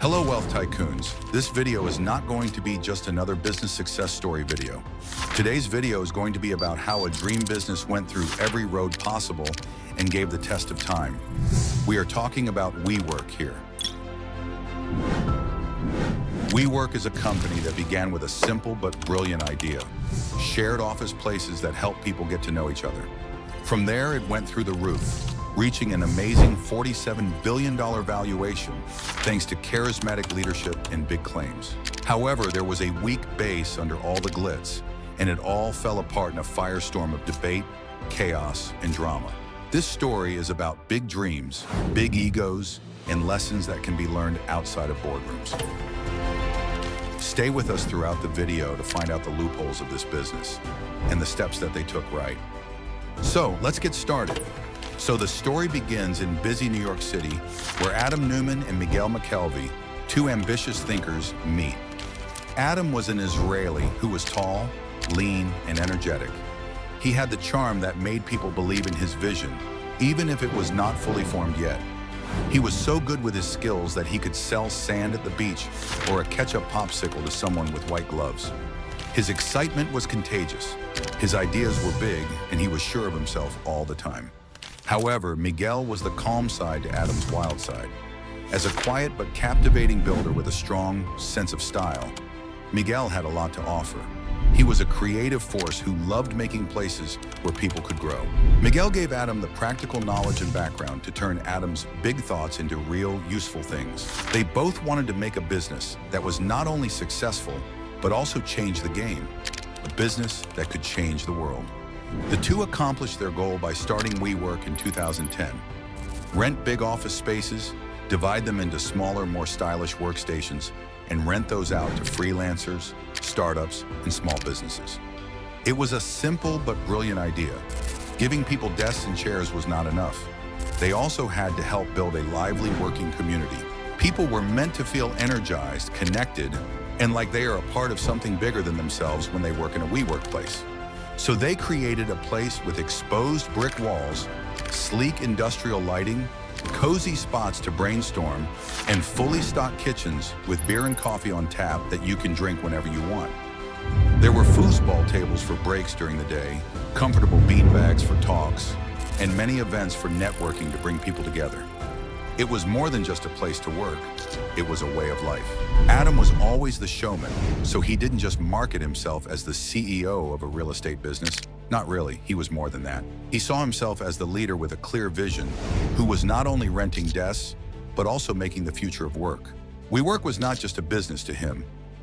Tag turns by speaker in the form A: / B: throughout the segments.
A: Hello, Wealth Tycoons. This video is not going to be just another business success story video. Today's video is going to be about how a dream business went through every road possible and gave the test of time. We are talking about WeWork here. WeWork is a company that began with a simple but brilliant idea: shared office places that help people get to know each other. From there, it went through the roof, reaching an amazing $47 billion valuation thanks to charismatic leadership and big claims. However, there was a weak base under all the glitz, and it all fell apart in a firestorm of debate, chaos, and drama. This story is about big dreams, big egos, and lessons that can be learned outside of boardrooms. Stay with us throughout the video to find out the loopholes of this business and the steps that they took right. So let's get started. So the story begins in busy New York City, where Adam Neumann and Miguel McKelvey, two ambitious thinkers, meet. Adam was an Israeli who was tall, lean, and energetic. He had the charm that made people believe in his vision, even if it was not fully formed yet. He was so good with his skills that he could sell sand at the beach or a ketchup popsicle to someone with white gloves. His excitement was contagious. His ideas were big, and he was sure of himself all the time. However, Miguel was the calm side to Adam's wild side. As a quiet but captivating builder with a strong sense of style, Miguel had a lot to offer. He was a creative force who loved making places where people could grow. Miguel gave Adam the practical knowledge and background to turn Adam's big thoughts into real, useful things. They both wanted to make a business that was not only successful, but also change the game. A business that could change the world. The two accomplished their goal by starting WeWork in 2010. Rent big office spaces, divide them into smaller, more stylish workstations, and rent those out to freelancers, startups, and small businesses. It was a simple but brilliant idea. Giving people desks and chairs was not enough. They also had to help build a lively working community. People were meant to feel energized, connected, and like they are a part of something bigger than themselves when they work in a WeWork place. So they created a place with exposed brick walls, sleek industrial lighting, cozy spots to brainstorm, and fully stocked kitchens with beer and coffee on tap that you can drink whenever you want. There were foosball tables for breaks during the day, comfortable beanbags for talks, and many events for networking to bring people together. It was more than just a place to work, it was a way of life. Adam was always the showman, so he didn't just market himself as the CEO of a real estate business. Not really, he was more than that. He saw himself as the leader with a clear vision, who was not only renting desks, but also making the future of work. WeWork was not just a business to him,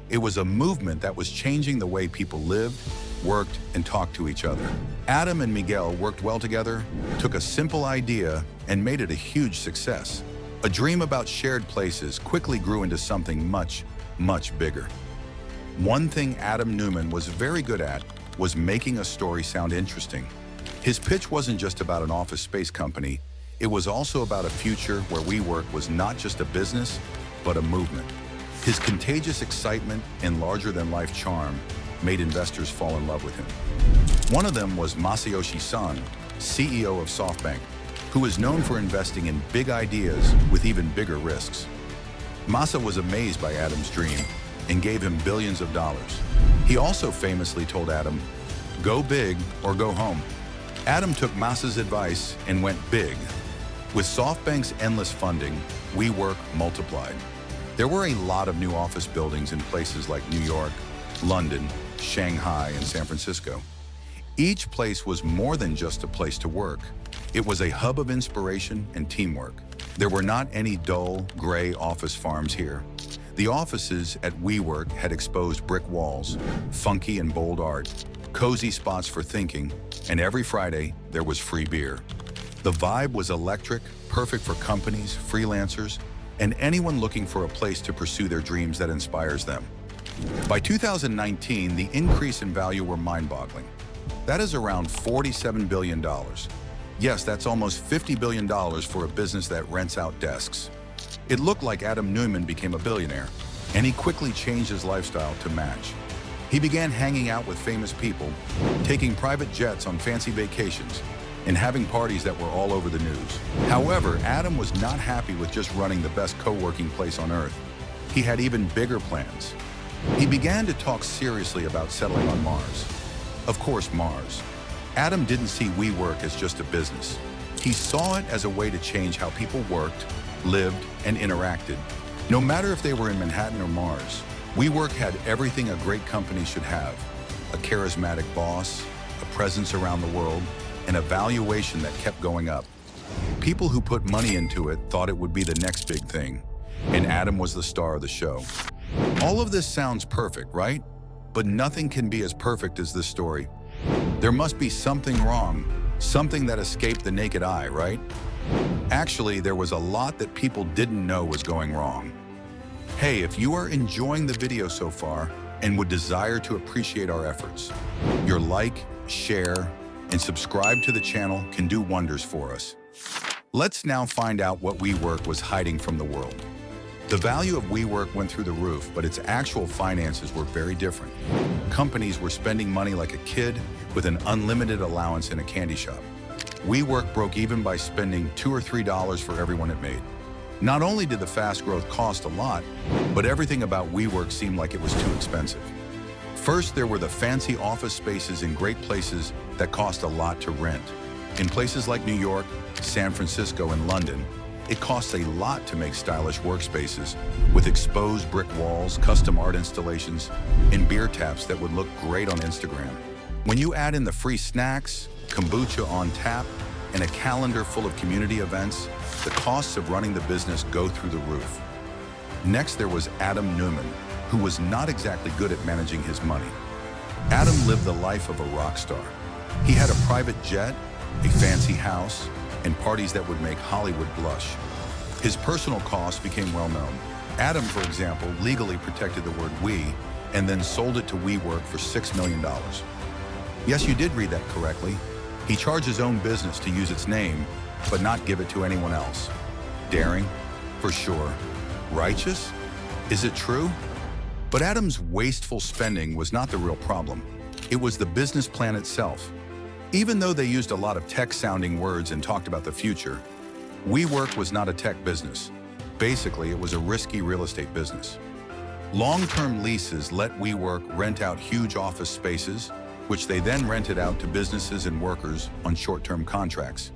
A: it was a movement that was changing the way people lived, worked, and talked to each other. Adam and Miguel worked well together, took a simple idea, and made it a huge success. A dream about shared places quickly grew into something much, much bigger. One thing Adam Neumann was very good at was making a story sound interesting. His pitch wasn't just about an office space company, it was also about a future where WeWork was not just a business, but a movement. His contagious excitement and larger-than-life charm made investors fall in love with him. One of them was Masayoshi-san, CEO of SoftBank, who is known for investing in big ideas with even bigger risks. Masa was amazed by Adam's dream and gave him billions of dollars. He also famously told Adam, "Go big or go home." Adam took Masa's advice and went big. With SoftBank's endless funding, WeWork multiplied. There were a lot of new office buildings in places like New York, London, Shanghai, and San Francisco. Each place was more than just a place to work. It was a hub of inspiration and teamwork. There were not any dull, gray office farms here. The offices at WeWork had exposed brick walls, funky and bold art, cozy spots for thinking, and every Friday there was free beer. The vibe was electric, perfect for companies, freelancers, and anyone looking for a place to pursue their dreams that inspires them. By 2019, the increase in value were mind-boggling. That is around $47 billion. Yes, that's almost $50 billion for a business that rents out desks. It looked like Adam Neumann became a billionaire, and he quickly changed his lifestyle to match. He began hanging out with famous people, taking private jets on fancy vacations, and having parties that were all over the news. However, Adam was not happy with just running the best co-working place on earth. he had even bigger plans. He began to talk seriously about settling on Mars. Of course, Mars. Adam didn't see WeWork as just a business. He saw it as a way to change how people worked, lived, and interacted. No matter if they were in Manhattan or Mars, WeWork had everything a great company should have: a charismatic boss, a presence around the world, and a valuation that kept going up. People who put money into it thought it would be the next big thing, and Adam was the star of the show. All of this sounds perfect, right? But nothing can be as perfect as this story. There must be something wrong, something that escaped the naked eye, right? Actually, there was a lot that people didn't know was going wrong. Hey, if you are enjoying the video so far and would desire to appreciate our efforts, your like, share, and subscribe to the channel can do wonders for us. Let's now find out what WeWork was hiding from the world. The value of WeWork went through the roof, but its actual finances were very different. Companies were spending money like a kid with an unlimited allowance in a candy shop. WeWork broke even by spending $2 or $3 for everyone it made. Not only did the fast growth cost a lot, but everything about WeWork seemed like it was too expensive. First, there were the fancy office spaces in great places that cost a lot to rent. In places like New York, San Francisco, and London, it costs a lot to make stylish workspaces with exposed brick walls, custom art installations, and beer taps that would look great on Instagram. When you add in the free snacks, kombucha on tap, and a calendar full of community events, the costs of running the business go through the roof. Next, there was Adam Neumann, who was not exactly good at managing his money. Adam lived the life of a rock star. He had a private jet, a fancy house, and parties that would make Hollywood blush. His personal costs became well known. Adam, for example, legally protected the word "we" and then sold it to WeWork for $6 million. Yes, you did read that correctly. He charged his own business to use its name, but not give it to anyone else. Daring? For sure. Righteous? Is it true? But Adam's wasteful spending was not the real problem. It was the business plan itself. Even though they used a lot of tech-sounding words and talked about the future, WeWork was not a tech business. Basically, it was a risky real estate business. Long-term leases let WeWork rent out huge office spaces, which they then rented out to businesses and workers on short-term contracts.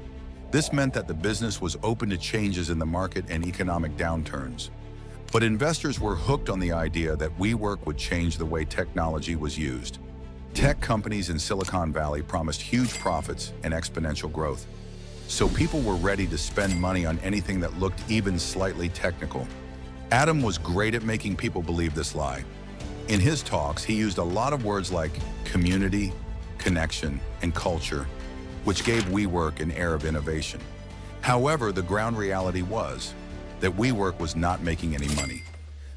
A: This meant that the business was open to changes in the market and economic downturns. But investors were hooked on the idea that WeWork would change the way technology was used. Tech companies in Silicon Valley promised huge profits and exponential growth. So people were ready to spend money on anything that looked even slightly technical. Adam was great at making people believe this lie. In his talks, he used a lot of words like community, connection, and culture, which gave WeWork an air of innovation. However, the ground reality was that WeWork was not making any money.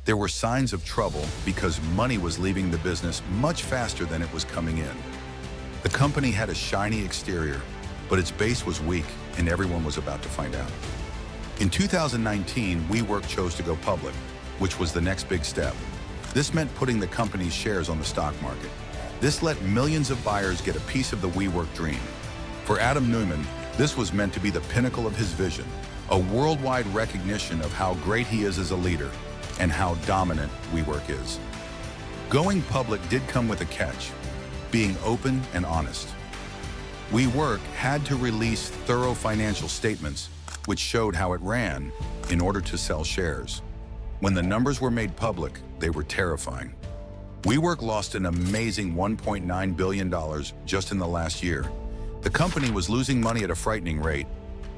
A: There were signs of trouble because money was leaving the business much faster than it was coming in. The company had a shiny exterior, but its base was weak, and everyone was about to find out. In 2019, WeWork chose to go public, which was the next big step. This meant putting the company's shares on the stock market. This let millions of buyers get a piece of the WeWork dream. For Adam Neumann, this was meant to be the pinnacle of his vision, a worldwide recognition of how great he is as a leader and how dominant WeWork is. Going public did come with a catch: being open and honest. WeWork had to release thorough financial statements which showed how it ran in order to sell shares. When the numbers were made public, they were terrifying. WeWork lost an amazing $1.9 billion just in the last year. The company was losing money at a frightening rate,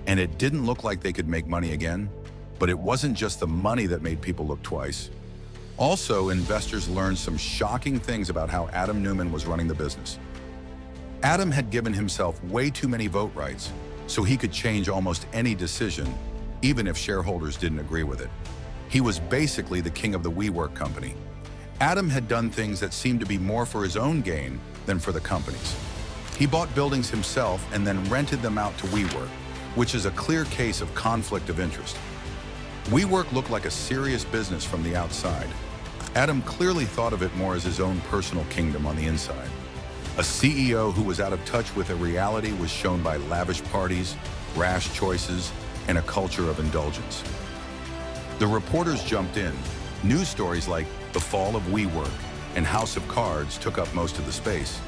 A: and it didn't look like they could make money again. But it wasn't just the money that made people look twice. Also, investors learned some shocking things about how Adam Neumann was running the business. Adam had given himself way too many vote rights, so he could change almost any decision, even if shareholders didn't agree with it. He was basically the king of the WeWork company. Adam had done things that seemed to be more for his own gain than for the company's. He bought buildings himself and then rented them out to WeWork, which is a clear case of conflict of interest. WeWork looked like a serious business from the outside. Adam clearly thought of it more as his own personal kingdom on the inside. A CEO who was out of touch with a reality was shown by lavish parties, rash choices, and a culture of indulgence. The reporters jumped in, News stories like the Fall of WeWork and House of Cards took up most of the space.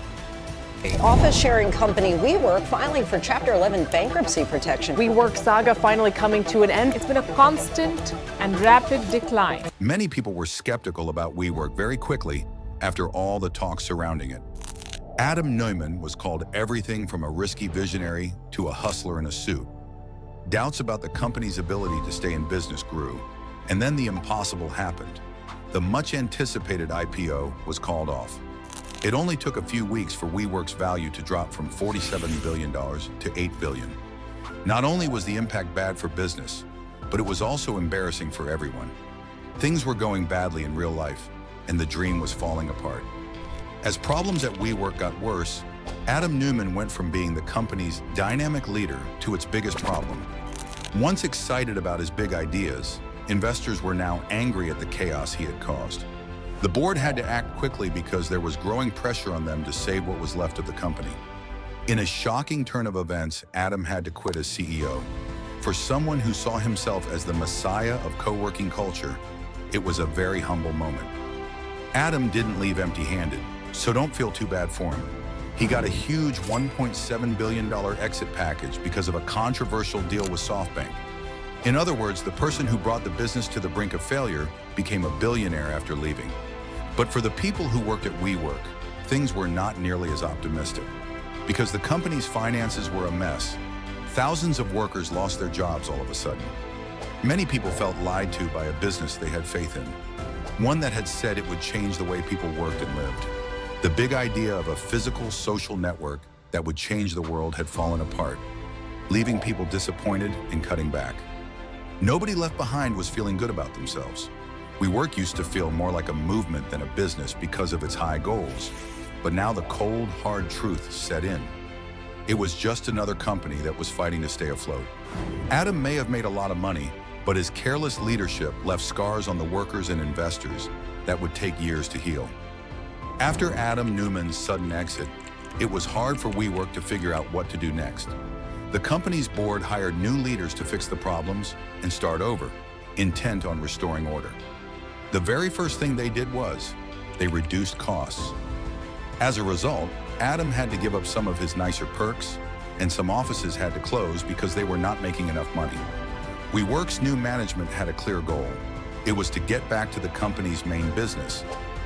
B: Office-sharing company WeWork filing for Chapter 11 bankruptcy protection.
C: WeWork saga finally coming to an end. It's been a constant and rapid decline.
A: Many people were skeptical about WeWork very quickly after all the talk surrounding it. Adam Neumann was called everything from a risky visionary to a hustler in a suit. Doubts about the company's ability to stay in business grew, and then the impossible happened. The much-anticipated IPO was called off. It only took a few weeks for WeWork's value to drop from $47 billion to $8 billion. Not only was the impact bad for business, but it was also embarrassing for everyone. Things were going badly in real life, and the dream was falling apart. As problems at WeWork got worse, Adam Neumann went from being the company's dynamic leader to its biggest problem. Once excited about his big ideas, investors were now angry at the chaos he had caused. The board had to act quickly because there was growing pressure on them to save what was left of the company. In a shocking turn of events, Adam had to quit as CEO. For someone who saw himself as the messiah of co-working culture, it was a very humble moment. Adam didn't leave empty-handed, so don't feel too bad for him. He got a huge $1.7 billion exit package because of a controversial deal with SoftBank. In other words, the person who brought the business to the brink of failure became a billionaire after leaving. But for the people who worked at WeWork, things were not nearly as optimistic. Because the company's finances were a mess, thousands of workers lost their jobs all of a sudden. Many people felt lied to by a business they had faith in, one that had said it would change the way people worked and lived. The big idea of a physical social network that would change the world had fallen apart, leaving people disappointed and cutting back. Nobody left behind was feeling good about themselves. WeWork used to feel more like a movement than a business because of its high goals. But now the cold, hard truth set in. It was just another company that was fighting to stay afloat. Adam may have made a lot of money, but his careless leadership left scars on the workers and investors that would take years to heal. After Adam Neumann's sudden exit, it was hard for WeWork to figure out what to do next. The company's board hired new leaders to fix the problems and start over, intent on restoring order. The very first thing they did was, they reduced costs. As a result, Adam had to give up some of his nicer perks, and some offices had to close because they were not making enough money. WeWork's new management had a clear goal. It was to get back to the company's main business,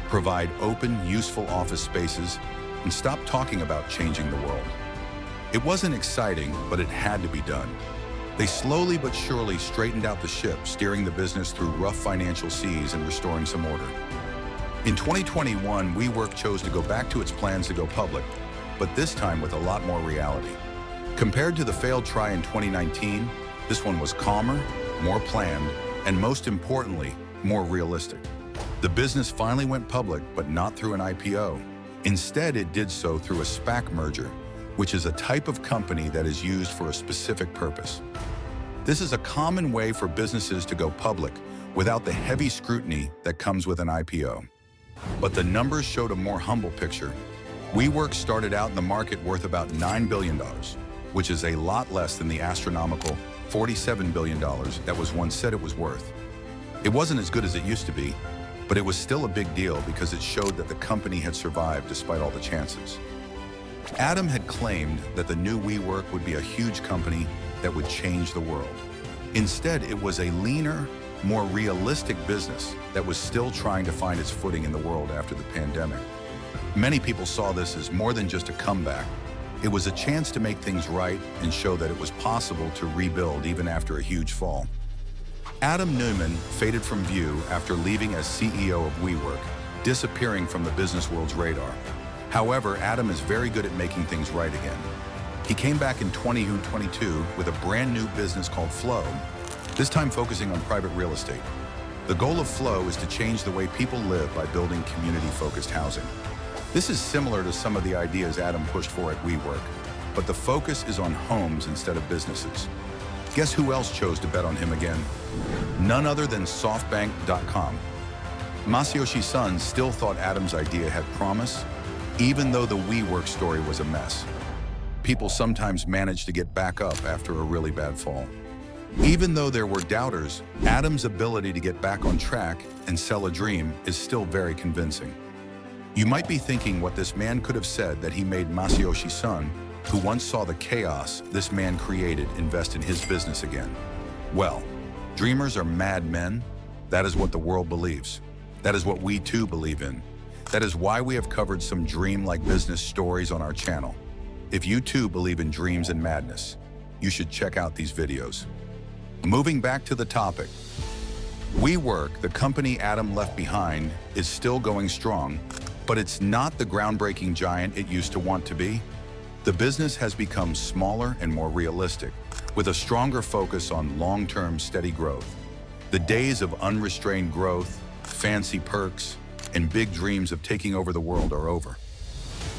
A: provide open, useful office spaces, and stop talking about changing the world. It wasn't exciting, but it had to be done. They slowly but surely straightened out the ship, steering the business through rough financial seas and restoring some order. In 2021, WeWork chose to go back to its plans to go public, but this time with a lot more reality. Compared to the failed try in 2019, this one was calmer, more planned, and most importantly, more realistic. The business finally went public, but not through an IPO. Instead, it did so through a SPAC merger, which is a type of company that is used for a specific purpose. This is a common way for businesses to go public without the heavy scrutiny that comes with an IPO. But the numbers showed a more humble picture. WeWork started out in the market worth about $9 billion, which is a lot less than the astronomical $47 billion that was once said it was worth. It wasn't as good as it used to be, but it was still a big deal because it showed that the company had survived despite all the chances. Adam had claimed that the new WeWork would be a huge company that would change the world. Instead, it was a leaner, more realistic business that was still trying to find its footing in the world after the pandemic. Many people saw this as more than just a comeback. It was a chance to make things right and show that it was possible to rebuild even after a huge fall. Adam Neumann faded from view after leaving as CEO of WeWork, disappearing from the business world's radar. However, Adam is very good at making things right again. He came back in 2022 with a brand new business called Flow, this time focusing on private real estate. The goal of Flow is to change the way people live by building community-focused housing. This is similar to some of the ideas Adam pushed for at WeWork, but the focus is on homes instead of businesses. Guess who else chose to bet on him again? None other than SoftBank.com. Masayoshi's sons still thought Adam's idea had promise, even though the WeWork story was a mess. People sometimes manage to get back up after a really bad fall. Even though there were doubters, Adam's ability to get back on track and sell a dream is still very convincing. You might be thinking what this man could have said that he made Masayoshi's son, who once saw the chaos this man created, invest in his business again. Well, dreamers are mad men. That is what the world believes. That is what we too believe in. That is why we have covered some dream-like business stories on our channel. If you too believe in dreams and madness, you should check out these videos. Moving back to the topic, WeWork, the company Adam left behind, is still going strong, but it's not the groundbreaking giant it used to want to be. The business has become smaller and more realistic, with a stronger focus on long-term steady growth. The days of unrestrained growth, fancy perks, and big dreams of taking over the world are over.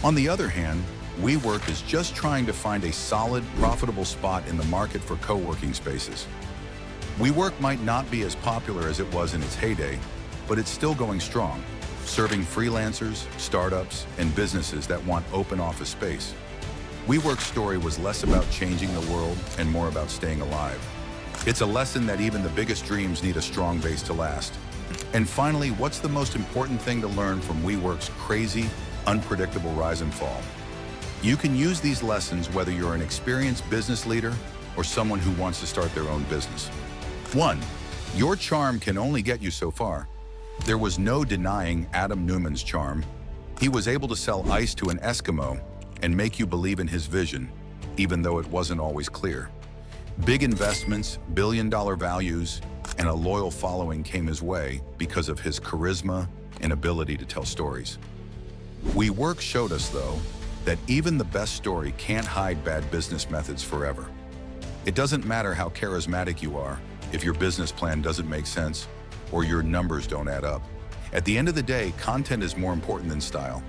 A: On the other hand, WeWork is just trying to find a solid, profitable spot in the market for co-working spaces. WeWork might not be as popular as it was in its heyday, but it's still going strong, serving freelancers, startups, and businesses that want open office space. WeWork's story was less about changing the world and more about staying alive. It's a lesson that even the biggest dreams need a strong base to last. And finally, what's the most important thing to learn from WeWork's crazy, unpredictable rise and fall? You can use these lessons whether you're an experienced business leader or someone who wants to start their own business. 1. Your charm can only get you so far. There was no denying Adam Neumann's charm. He was able to sell ice to an Eskimo and make you believe in his vision, even though it wasn't always clear. Big investments, billion-dollar values, and a loyal following came his way because of his charisma and ability to tell stories. WeWork showed us, though, that even the best story can't hide bad business methods forever. It doesn't matter how charismatic you are if your business plan doesn't make sense or your numbers don't add up. At the end of the day, content is more important than style.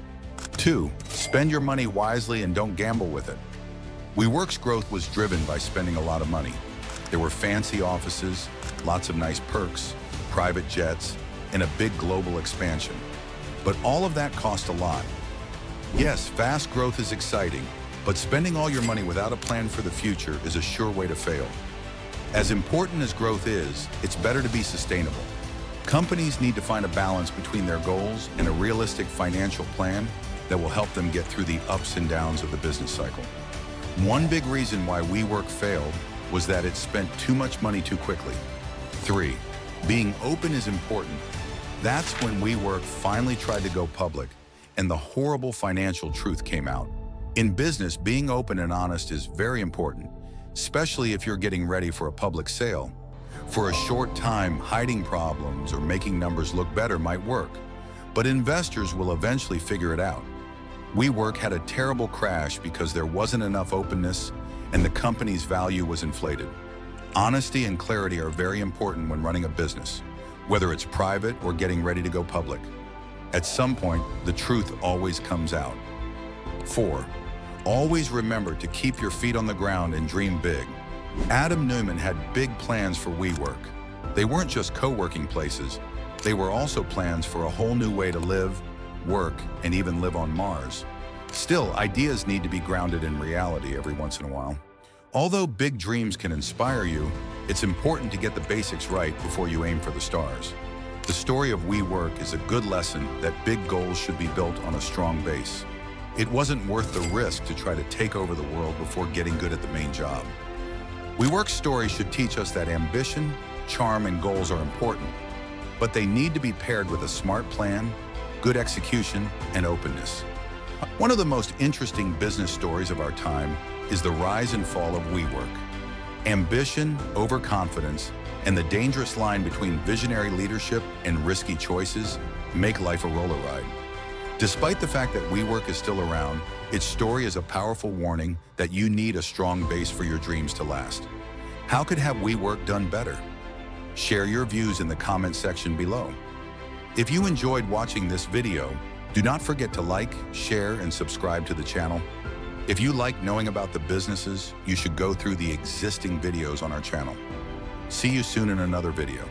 A: 2. Spend your money wisely and don't gamble with it. WeWork's growth was driven by spending a lot of money. There were fancy offices, lots of nice perks, private jets, and a big global expansion. But all of that cost a lot. Yes, fast growth is exciting, but spending all your money without a plan for the future is a sure way to fail. As important as growth is, it's better to be sustainable. Companies need to find a balance between their goals and a realistic financial plan that will help them get through the ups and downs of the business cycle. One big reason why WeWork failed was that it spent too much money too quickly. 3. Being open is important. That's when WeWork finally tried to go public, and the horrible financial truth came out. In business, being open and honest is very important, especially if you're getting ready for a public sale. For a short time, hiding problems or making numbers look better might work, but investors will eventually figure it out. WeWork had a terrible crash because there wasn't enough openness and the company's value was inflated. Honesty and clarity are very important when running a business, whether it's private or getting ready to go public. At some point, the truth always comes out. 4. Always remember to keep your feet on the ground and dream big. Adam Neumann had big plans for WeWork. They weren't just co-working places. They were also plans for a whole new way to live, work, and even live on Mars. Still, ideas need to be grounded in reality every once in a while. Although big dreams can inspire you, it's important to get the basics right before you aim for the stars. The story of WeWork is a good lesson that big goals should be built on a strong base. It wasn't worth the risk to try to take over the world before getting good at the main job. WeWork's story should teach us that ambition, charm, and goals are important, but they need to be paired with a smart plan, good execution, and openness. One of the most interesting business stories of our time is the rise and fall of WeWork. Ambition, overconfidence, and the dangerous line between visionary leadership and risky choices make life a roller ride. Despite the fact that WeWork is still around, its story is a powerful warning that you need a strong base for your dreams to last. How could have WeWork done better? Share your views in the comment section below. If you enjoyed watching this video, do not forget to like, share, and subscribe to the channel. If you like knowing about the businesses, you should go through the existing videos on our channel. See you soon in another video.